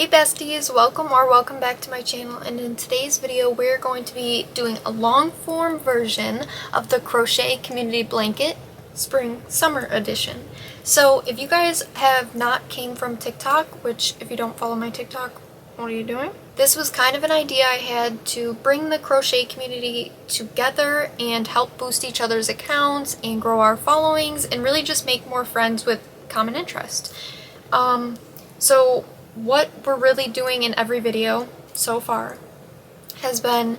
Hey besties, welcome back to my channel, and in today's video we're going to be doing a long form version of the Crochet Community Blanket Spring Summer Edition. So if you guys have not came from TikTok, which if you don't follow my TikTok, what are you doing? This was kind of an idea I had to bring the crochet community together and help boost each other's accounts and grow our followings and really just make more friends with common interest. So what we're really doing in every video so far has been,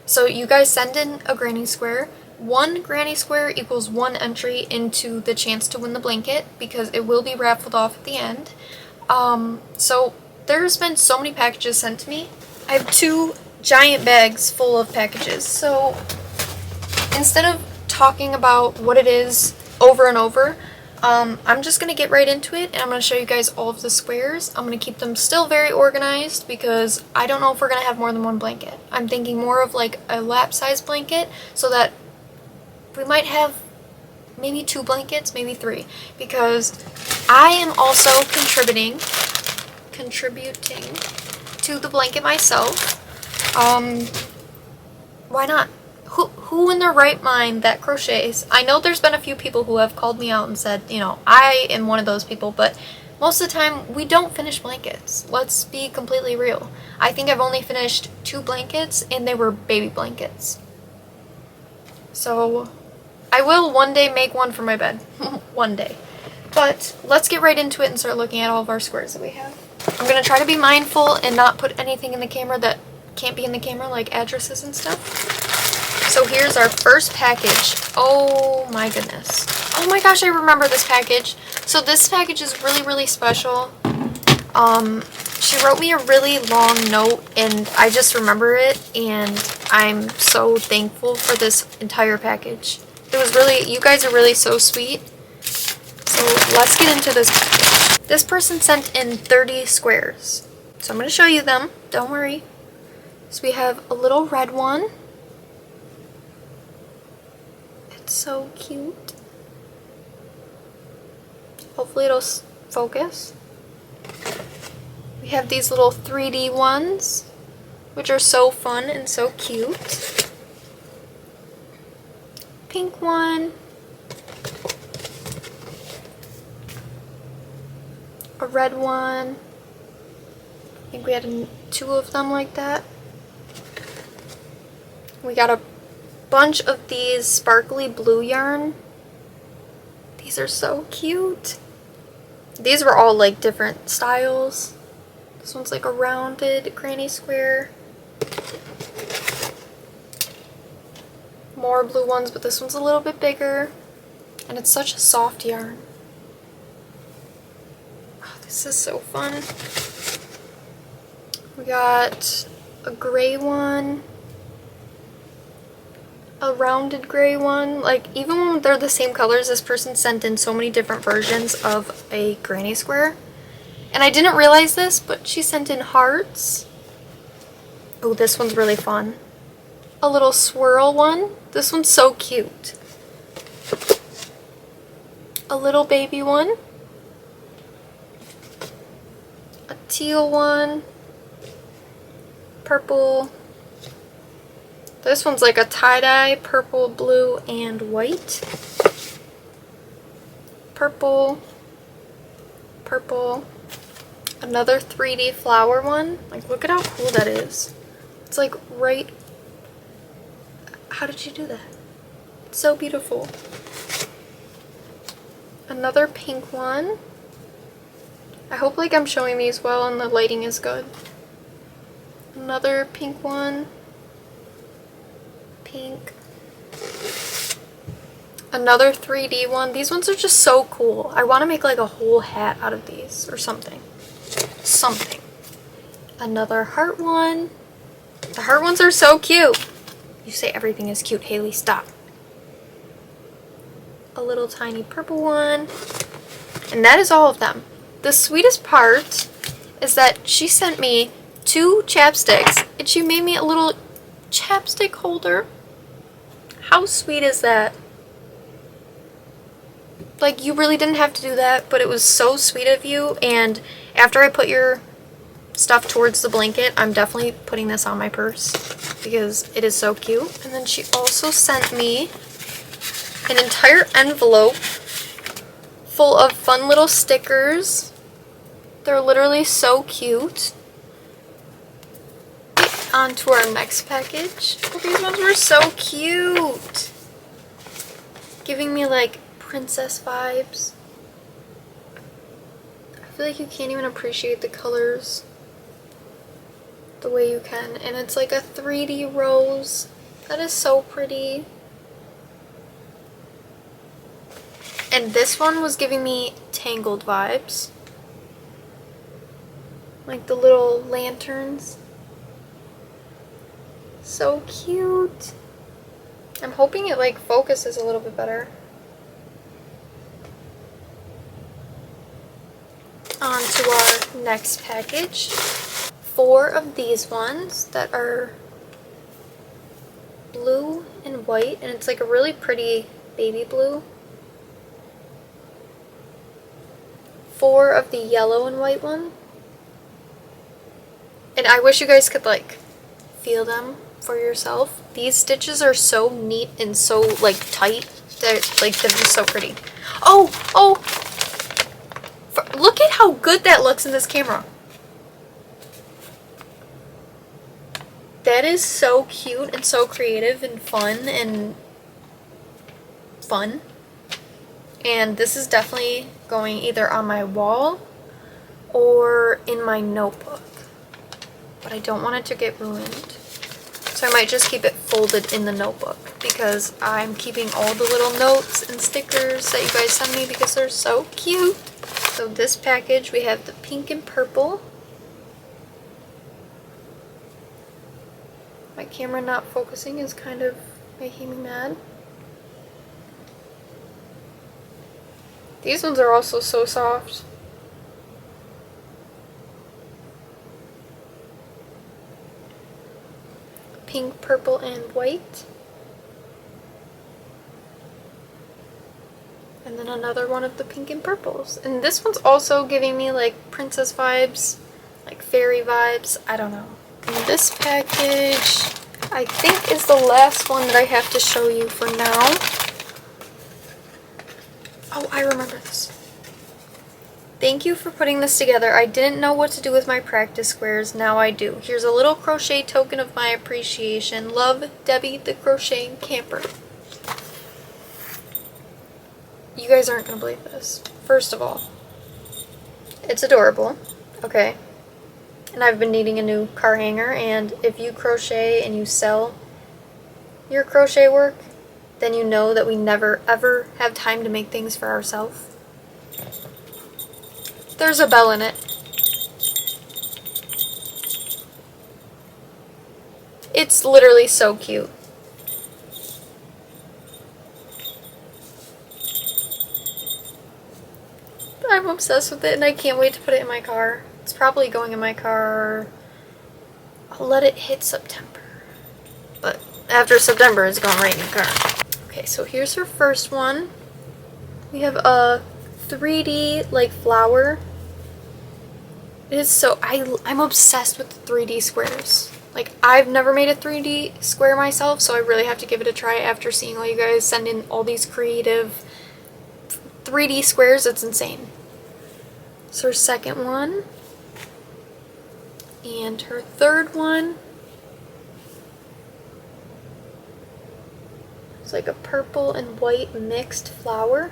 so you guys send in a granny square. One granny square equals one entry into the chance to win the blanket because it will be raffled off at the end. So there's been so many packages sent to me. I have 2 giant bags full of packages. So instead of talking about what it is over and over, I'm just going to get right into it, and I'm going to show you guys all of the squares. I'm going to keep them still very organized because I don't know if we're going to have more than one blanket. I'm thinking more of like a lap size blanket so that we might have maybe 2 blankets, maybe 3, because I am also contributing to the blanket myself. Why not? Who in their right mind that crochets? I know there's been a few people who have called me out and said, you know, I am one of those people, but most of the time we don't finish blankets. Let's be completely real. I think I've only finished 2 blankets and they were baby blankets. So I will one day make one for my bed. One day. But let's get right into it and start looking at all of our squares that we have. I'm going to try to be mindful and not put anything in the camera that can't be in the camera, like addresses and stuff. So here's our first package. Oh my goodness. Oh my gosh, I remember this package. So this package is really special. She wrote me a really long note and I just remember it, and I'm so thankful for this entire package. It was really, you guys are really so sweet. So let's get into this package. This person sent in 30 squares. So I'm going to show you them. Don't worry. So we have a little red one. So cute. Hopefully it'll focus. We have these little 3D ones, which are so fun and so cute. Pink one. A red one. I think we had 2 of them like that. We got a bunch of these sparkly blue yarn. These are so cute. These were all like different styles. This one's like a rounded granny square. More blue ones, but this one's a little bit bigger. And it's such a soft yarn. Oh, this is so fun. We got a gray one. A rounded gray one. Like, even when they're the same colors, this person sent in so many different versions of a granny square. And I didn't realize this, but she sent in hearts. Oh, this one's really fun. A little swirl one. This one's so cute. A little baby one. A teal one. Purple. This one's like a tie-dye, purple, blue, and white. Purple. Purple. Another 3D flower one. Like, look at how cool that is. It's like right... How did you do that? It's so beautiful. Another pink one. I hope like I'm showing these well and the lighting is good. Another pink one. Pink. Another 3D one. These ones are just so cool. I want to make like a whole hat out of these or something. Another heart one. The heart ones are so cute. You say everything is cute, Haley. Stop. A little tiny purple one. And that is all of them. The sweetest part is that she sent me 2 chapsticks and she made me a little chapstick holder. How sweet is that? Like, you really didn't have to do that, but it was so sweet of you. And after I put your stuff towards the blanket, I'm definitely putting this on my purse because it is so cute. And then she also sent me an entire envelope full of fun little stickers. They're literally so cute. On to our next package. Oh, these ones were so cute. Giving me like princess vibes. I feel like you can't even appreciate the colors the way you can. And it's like a 3D rose. That is so pretty. And this one was giving me Tangled vibes. Like the little lanterns. So cute. I'm hoping it like focuses a little bit better. On to our next package. 4 of these ones that are blue and white, and it's like a really pretty baby blue. 4 of the yellow and white one. And I wish you guys could like feel them for yourself. These stitches are so neat and so like tight. They're so pretty. Oh! Look at how good that looks in this camera. That is so cute and so creative and fun. And this is definitely going either on my wall or in my notebook. But I don't want it to get ruined. So I might just keep it folded in the notebook because I'm keeping all the little notes and stickers that you guys send me because they're so cute. So this package, we have the pink and purple. My camera not focusing is kind of making me mad. These ones are also so soft. Pink, purple, and white. And then another one of the pink and purples. And this one's also giving me like princess vibes, like fairy vibes, I don't know. And this package, I think, is the last one that I have to show you for now. Oh, I remember this. Thank you for putting this together. I didn't know what to do with my practice squares. Now I do. Here's a little crochet token of my appreciation. Love, Debbie the Crocheting Camper. You guys aren't going to believe this. First of all, it's adorable. Okay. And I've been needing a new car hanger, and if you crochet and you sell your crochet work, then you know that we never ever have time to make things for ourselves. There's a bell in it. It's literally so cute. I'm obsessed with it and I can't wait to put it in my car. It's probably going in my car. I'll let it hit September. But after September, it's going right in the car. Okay, so here's her first one. We have a 3D like flower. It is so, I'm obsessed with the 3D squares. Like, I've never made a 3D square myself, so I really have to give it a try after seeing all you guys send in all these creative 3D squares. It's insane. So her second one. And her third one. It's like a purple and white mixed flower.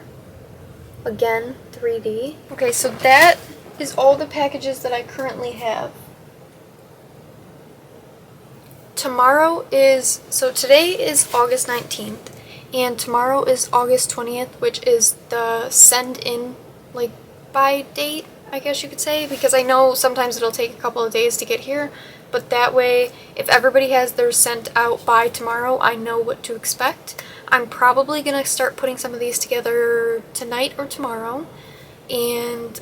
Again, 3D. Okay, so that is all the packages that I currently have. Today is August 19th, and tomorrow is August 20th, which is the send in, like, by date, I guess you could say, because I know sometimes it'll take a couple of days to get here, but that way, if everybody has theirs sent out by tomorrow, I know what to expect. I'm probably going to start putting some of these together tonight or tomorrow, and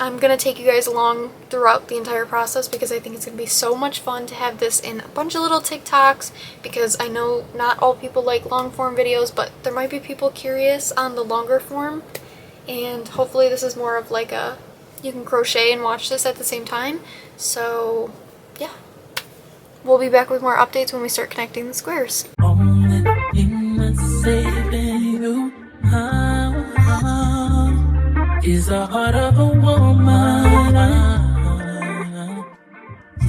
I'm going to take you guys along throughout the entire process because I think it's going to be so much fun to have this in a bunch of little TikToks, because I know not all people like long form videos, but there might be people curious on the longer form, and hopefully this is more of like a you can crochet and watch this at the same time. So yeah, we'll be back with more updates when we start connecting the squares. Only thing that's saving you is the heart of a woman.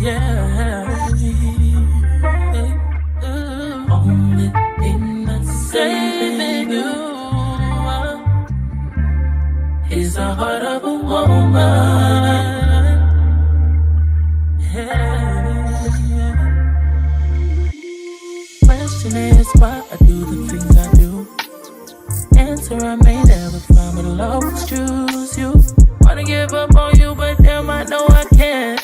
Yeah. Only thing that's saving you is the heart of a woman. Question is why I do the things I do. Answer I may never find, but I'll always choose you. Wanna give up on you, but damn I know I can't.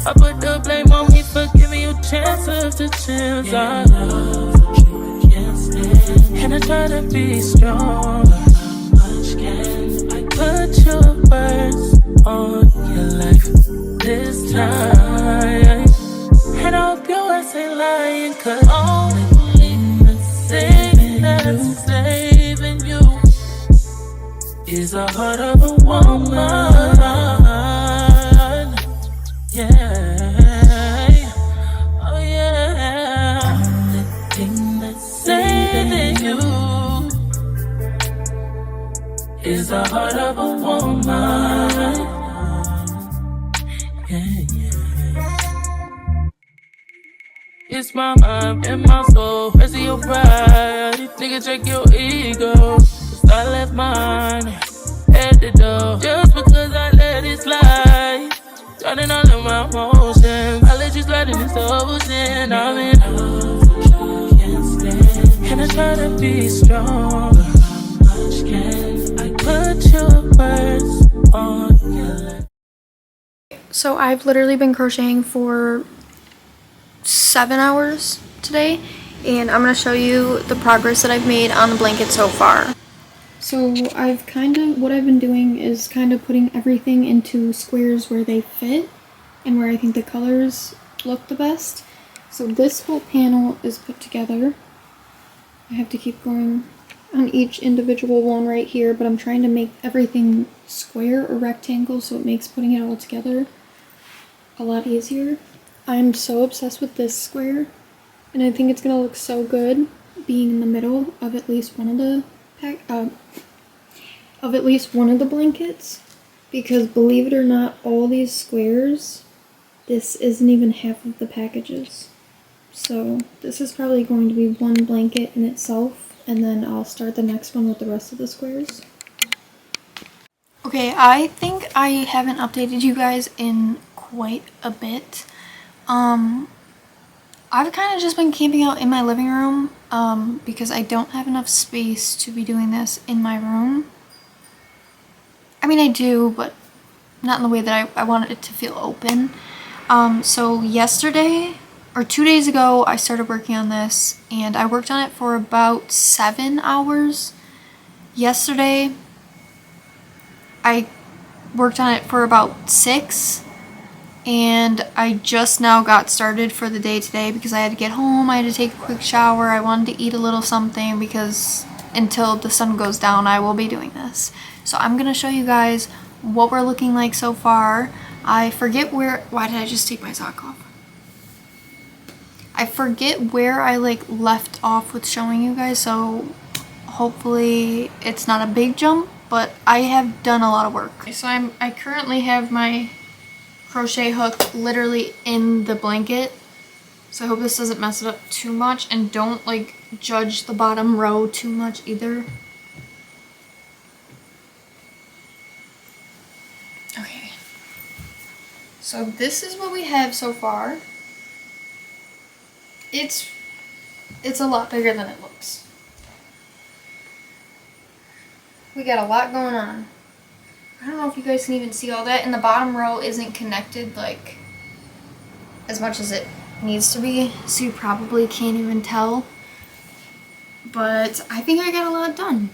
I put the blame on me for giving you chance after chance. I love you, I can't stand. And I try to be strong, but how much can I put your words on your life this time? And I hope your words ain't lying, cause only thing that's saving you is the heart of a woman. Yeah. Oh yeah. Only thing that's saving you is the heart of a woman. Yeah. It's my mind and my soul, rest of your pride. Nigga, check your ego, 'cause I left mine at the door. Just because I let it slide, drowning all of my emotions. I let you slide in this ocean. I'm in love, I can't stand. And I try to be strong, but how much can I put your words on your lips? So I've literally been crocheting for 7 hours today, and I'm going to show you the progress that I've made on the blanket so far. So what I've been doing is kind of putting everything into squares where they fit and where I think the colors look the best. So this whole panel is put together. I have to keep going on each individual one right here, but I'm trying to make everything square or rectangle so it makes putting it all together a lot easier. I'm so obsessed with this square, and I think it's gonna look so good being in the middle of at least one of the blankets, because believe it or not, all these squares, this isn't even half of the packages. So this is probably going to be one blanket in itself, and then I'll start the next one with the rest of the squares. Okay, I think I haven't updated you guys in quite a bit. I've kind of just been camping out in my living room because I don't have enough space to be doing this in my room. I mean, I do, but not in the way that I wanted it to feel open. So yesterday, or 2 days ago, I started working on this, and I worked on it for about 7 hours. Yesterday, I worked on it for about 6. And I just now got started for the day today because I had to get home, I had to take a quick shower, I wanted to eat a little something because until the sun goes down I will be doing this. So I'm going to show you guys what we're looking like so far. I forget why did I just take my sock off? I forget where I left off with showing you guys, so hopefully it's not a big jump, but I have done a lot of work. So I currently have my crochet hook literally in the blanket, so I hope this doesn't mess it up too much, and don't judge the bottom row too much either. Okay, so this is what we have so far. It's a lot bigger than it looks. We got a lot going on. I don't know if you guys can even see all that, and the bottom row isn't connected as much as it needs to be, so you probably can't even tell. But I think I got a lot done.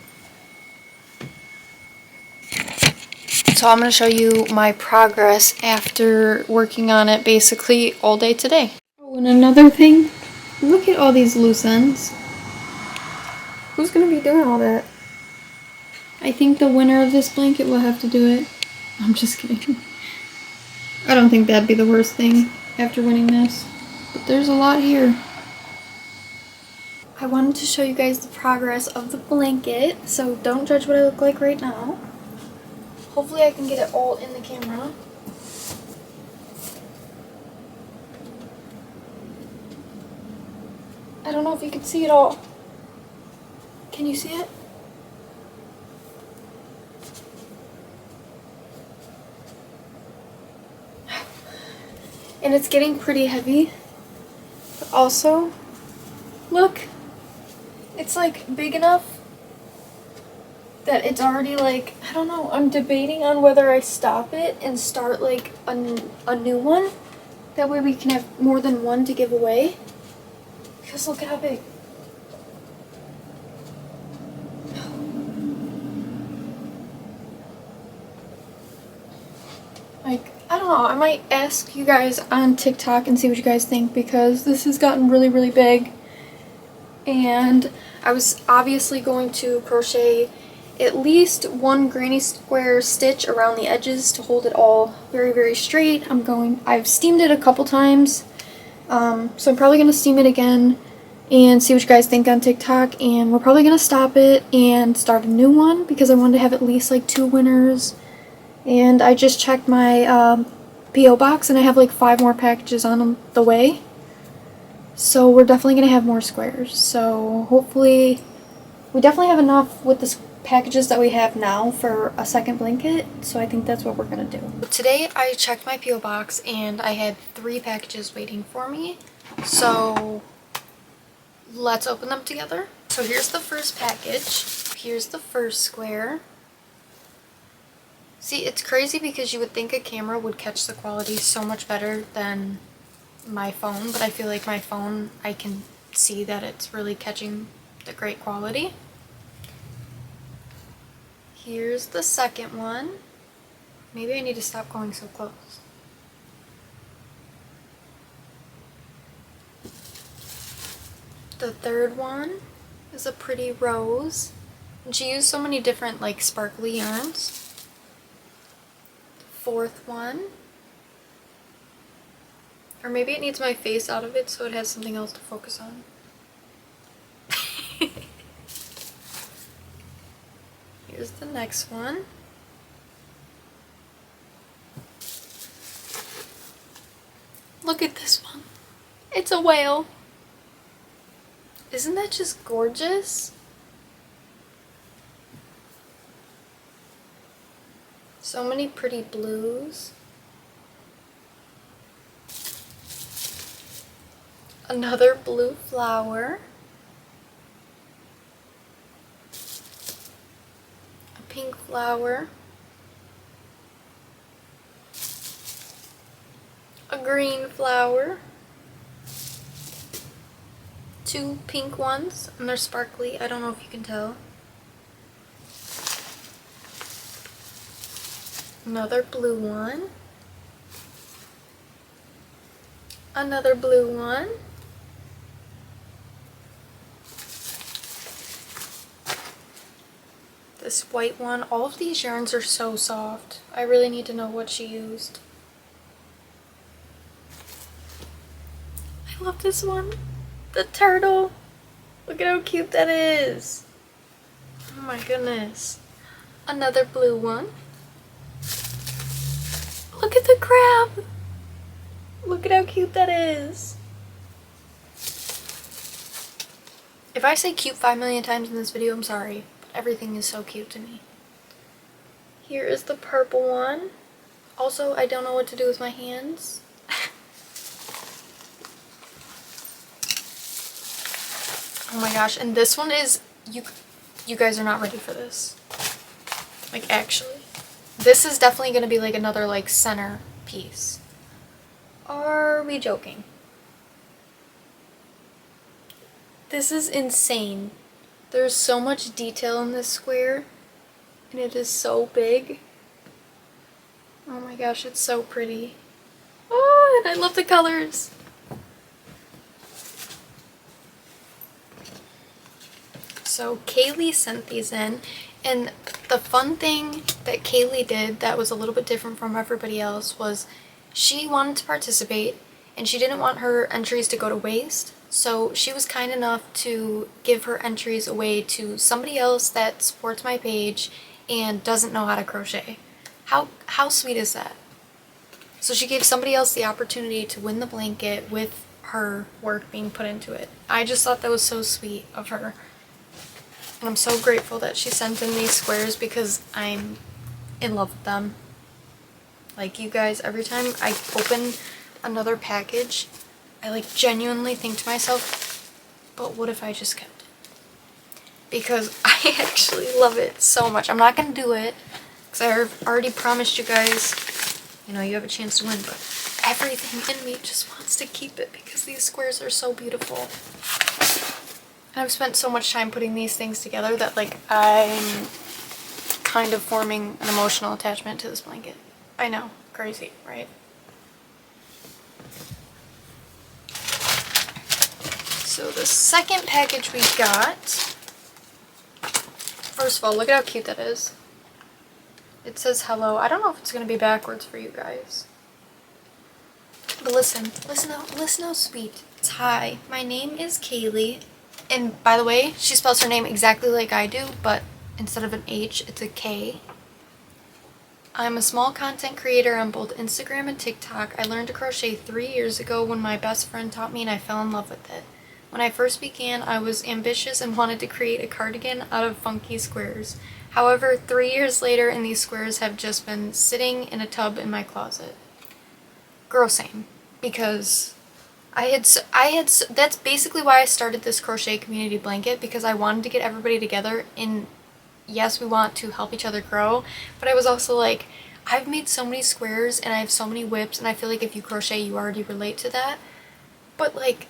So I'm going to show you my progress after working on it basically all day today. Oh, and another thing, look at all these loose ends. Who's going to be doing all that? I think the winner of this blanket will have to do it. I'm just kidding. I don't think that'd be the worst thing after winning this, but there's a lot here. I wanted to show you guys the progress of the blanket, so don't judge what I look like right now. Hopefully I can get it all in the camera. I don't know if you can see it all. Can you see it? And it's getting pretty heavy. But also, look, it's like big enough that it's already like, I don't know, I'm debating on whether I stop it and start like a new one. That way we can have more than one to give away. Because look at how big. Like, I don't know, I might ask you guys on TikTok and see what you guys think, because this has gotten really, really big. And I was obviously going to crochet at least one granny square stitch around the edges to hold it all very, very straight. I've steamed it a couple times, so I'm probably going to steam it again and see what you guys think on TikTok, and we're probably going to stop it and start a new one because I wanted to have at least like 2 winners. And I just checked my P.O. box and I have like 5 more packages on the way. So we're definitely going to have more squares. So hopefully, we definitely have enough with the packages that we have now for a second blanket. So I think that's what we're going to do. Today I checked my P.O. box and I had 3 packages waiting for me. So let's open them together. So here's the first package. Here's the first square. See, it's crazy because you would think a camera would catch the quality so much better than my phone, but I feel like my phone, I can see that it's really catching the great quality. Here's the second one. Maybe I need to stop going so close. The third one is a pretty rose. And she used so many different like sparkly yarns. Fourth one, or maybe it needs my face out of it so it has something else to focus on. Here's the next one. Look at this one. It's a whale. Isn't that just gorgeous? So many pretty blues. Another blue flower. A pink flower. A green flower. 2 pink ones, and they're sparkly. I don't know if you can tell. Another blue one. Another blue one. This white one. All of these yarns are so soft. I really need to know what she used. I love this one. The turtle. Look at how cute that is. Oh my goodness. Another blue one. Look at the crab! Look at how cute that is. If I say cute 5 million times in this video, I'm sorry. But everything is so cute to me. Here is the purple one. Also, I don't know what to do with my hands. Oh my gosh, and this one is, you guys are not ready for this. Like, actually. This is definitely going to be like another like center piece. Are we joking? This is insane. There's so much detail in this square and it is so big. Oh my gosh, it's so pretty. Oh, and I love the colors. So Kaylee sent these in, And the fun thing that Kaylee did that was a little bit different from everybody else was she wanted to participate and she didn't want her entries to go to waste. So she was kind enough to give her entries away to somebody else that supports my page and doesn't know how to crochet. How sweet is that? So she gave somebody else the opportunity to win the blanket with her work being put into it. I just thought that was so sweet of her. And I'm so grateful that she sent in these squares because I'm in love with them. Like, you guys, every time I open another package, I like genuinely think to myself, but what if I just kept it? Because I actually love it so much. I'm not going to do it because I already promised you guys, you know, you have a chance to win, but everything in me just wants to keep it because these squares are so beautiful. And I've spent so much time putting these things together that like I'm kind of forming an emotional attachment to this blanket. I know, crazy, right? So the second package we got, first of all, look at how cute that is. It says hello. I don't know if it's going to be backwards for you guys. But listen how sweet. It's hi, my name is Kaylee. And by the way, she spells her name exactly like I do, but instead of an H, it's a K. I'm a small content creator on both Instagram and TikTok. I learned to crochet 3 years ago when my best friend taught me and I fell in love with it. When I first began, I was ambitious and wanted to create a cardigan out of funky squares. However, 3 years later and these squares have just been sitting in a tub in my closet. Girl, same. Because that's basically why I started this crochet community blanket, because I wanted to get everybody together. And yes, we want to help each other grow, but I was also like, I've made so many squares and I have so many whips, and I feel like if you crochet you already relate to that. But like,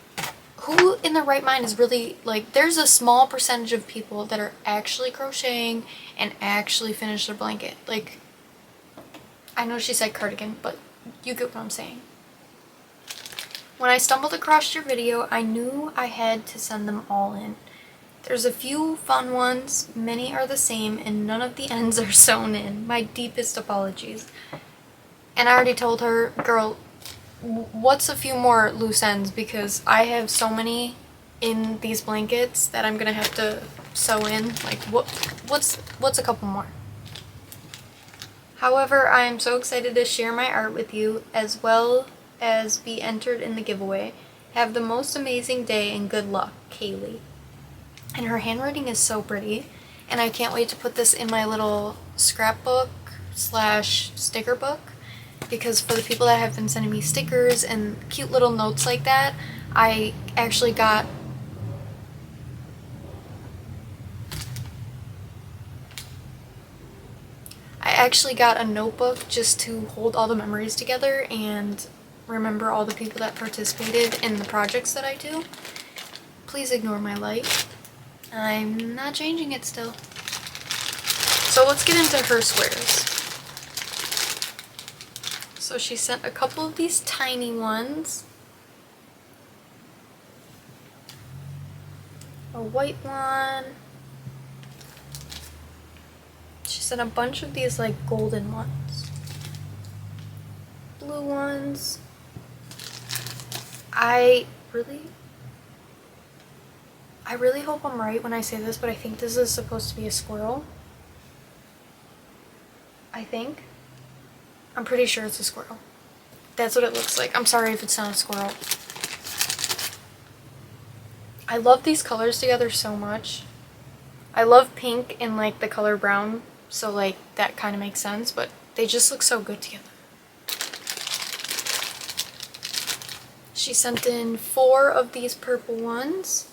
who in their right mind is really like, there's a small percentage of people that are actually crocheting and actually finish their blanket. Like, I know she said cardigan, but you get what I'm saying. When I stumbled across your video, I knew I had to send them all in. There's a few fun ones, many are the same, and none of the ends are sewn in. My deepest apologies. And I already told her, girl, what's a few more loose ends, because I have so many in these blankets that I'm gonna have to sew in. Like, what's a couple more? However, I am so excited to share my art with you as well as be entered in the giveaway. Have the most amazing day and good luck, Kaylee. And her handwriting is so pretty, and I can't wait to put this in my little scrapbook / sticker book, because for the people that have been sending me stickers and cute little notes like that, I actually got a notebook just to hold all the memories together and remember all the people that participated in the projects that I do. Please ignore my light. I'm not changing it still. So let's get into her squares. So she sent a couple of these tiny ones. A white one. She sent a bunch of these like golden ones. Blue ones. I really hope I'm right when I say this, but I think this is supposed to be a squirrel. I think. I'm pretty sure it's a squirrel. That's what it looks like. I'm sorry if it's not a squirrel. I love these colors together so much. I love pink and like the color brown, so like that kind of makes sense, but they just look so good together. She sent in 4 of these purple ones.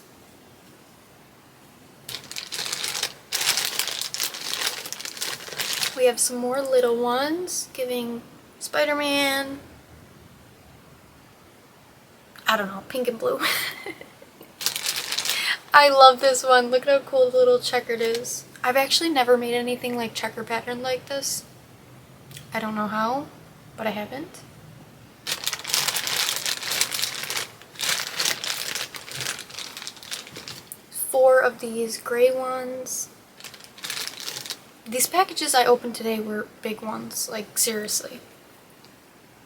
We have some more little ones, giving Spider-Man, I don't know, pink and blue. I love this one. Look at how cool the little checkered is. I've actually never made anything like checker pattern like this. I don't know how, but I haven't. Four of these gray ones. These packages I opened today were big ones, like seriously.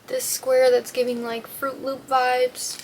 This square that's giving like Fruit Loop vibes.